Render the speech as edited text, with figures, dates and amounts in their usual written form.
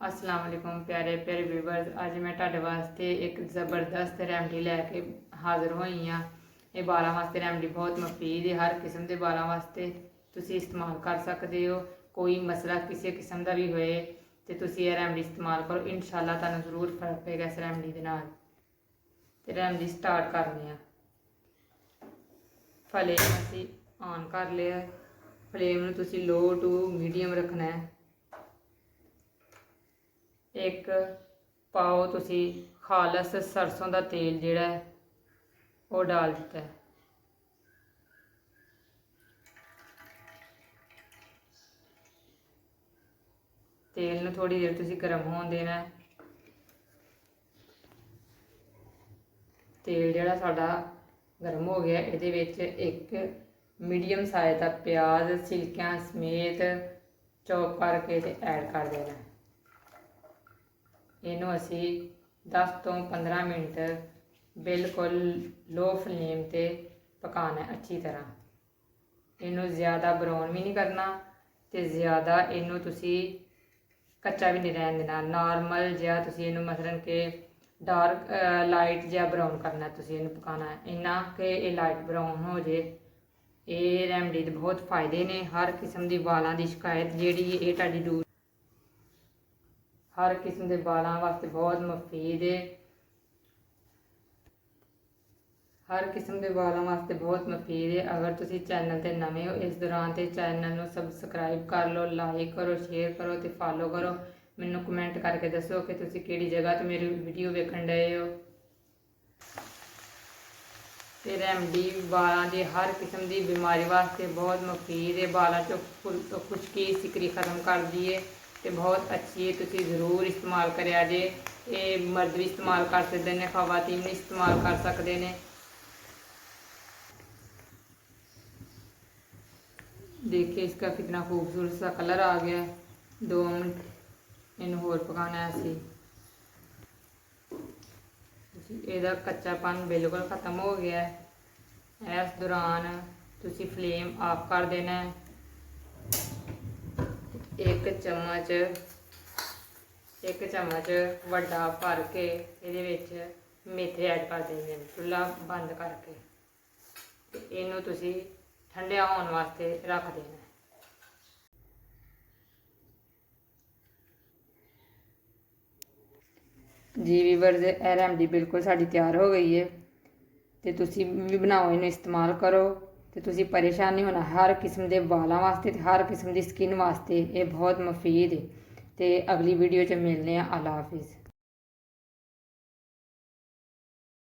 अस्सलाम वालेकुम प्यारे प्यारे व्यूवर्स। अज मैं तुहाडे वास्ते एक ज़बरदस्त रैमडी लैके हाज़र होई हाँ। ये बालों वास्ते रैमडी बहुत मुफीद है। हर किस्म के बालों वास्ते तुसी इस्तेमाल कर सकते हो। कोई मसला किसी किस्म का भी होए तो तुसी ये रैमडी इस्तेमाल करो, इंशाल्लाह तुहानू जरूर फर्क पेगा इस रैमडी दे नाल। ते रैमडी स्टार्ट करने आ। फ्लेम असी ऑन कर लिया। फ्लेम नू तुसी लो टू मीडियम रखना है। एक पाओ तुसी खालस सरसों का तेल जिहड़ा है वो डाल दिता है। तेल नू थोड़ी देर तुसी गर्म होने देना है। तेल जिहड़ा साडा गर्म हो गया, इहदे विच एक मीडियम साइज का प्याज छिलकियां समेत चॉप करके ते ऐड कर देना है। इनू असी 10 तो 15 मिनट बिल्कुल लो फ्लेम ते पकाना है अच्छी तरह। इनू ज़्यादा ब्राउन भी नहीं करना ते ज़्यादा इनू तुसी कच्चा भी नहीं रहन देना। नॉर्मल जिहा तुसी इनू मसलन के डार्क लाइट जिहा ब्राउन करना है। तुसी इनू पकाना है इन्ना कि ये लाइट ब्राउन हो जाए। ये रैमडी दे बहुत फायदे ने। हर किस्म की बालों की शिकायत जिहड़ी ये तुहाडी दूर, हर किस्म के बालों वास्ते बहुत मुफीद है। हर किस्म के बालों वास्ते बहुत मुफीद है। अगर तुसी चैनल ते नवे हो इस दौरान ते चैनल नू सबसक्राइब कर लो, लाइक करो, शेयर करो ते फॉलो करो। मैनू कमेंट करके दसो कि तुसी किहड़ी जगह तो मेरी वीडियो वेखण डए हो। ते रैमडी बालों की हर किस्म की बीमारी वास्ते बहुत मुफीद है। बालों चो खुश्की सिकरी खत्म कर दी है तो बहुत अच्छी है। तुसी जरूर इस्तेमाल करिया जे। ये मर्द भी इस्तेमाल कर सकते हैं, खवातीन भी इस्तेमाल कर सकते हैं। देखिए इसका कितना खूबसूरत सा कलर आ गया है। 2 मिनट इन होर पकाना है असी। ਇਹਦਾ ਕੱਚਾਪਨ बिल्कुल ख़त्म हो गया है। इस दौरान तुसी फ्लेम ऑफ कर देना है। एक चम्मच वड्डा भर के ਇਹਦੇ ਵਿੱਚ मेथे ऐड कर देने। चूल्हा बंद करके इनू तुसी ठंडिया होने वास्ते रख देना। जी वीवर्स, ये रैमडी बिल्कुल साड़ी तैयार हो गई है तो तुसी भी बनाओ, इन्हें इस्तेमाल करो तो तुसी परेशान नहीं होना। हर किस्म के बालों वास्ते हर किस्म की स्किन वास्ते ये बहुत मुफीद है। तो अगली वीडियो च मिलने हैं। अल्लाह हाफिज़।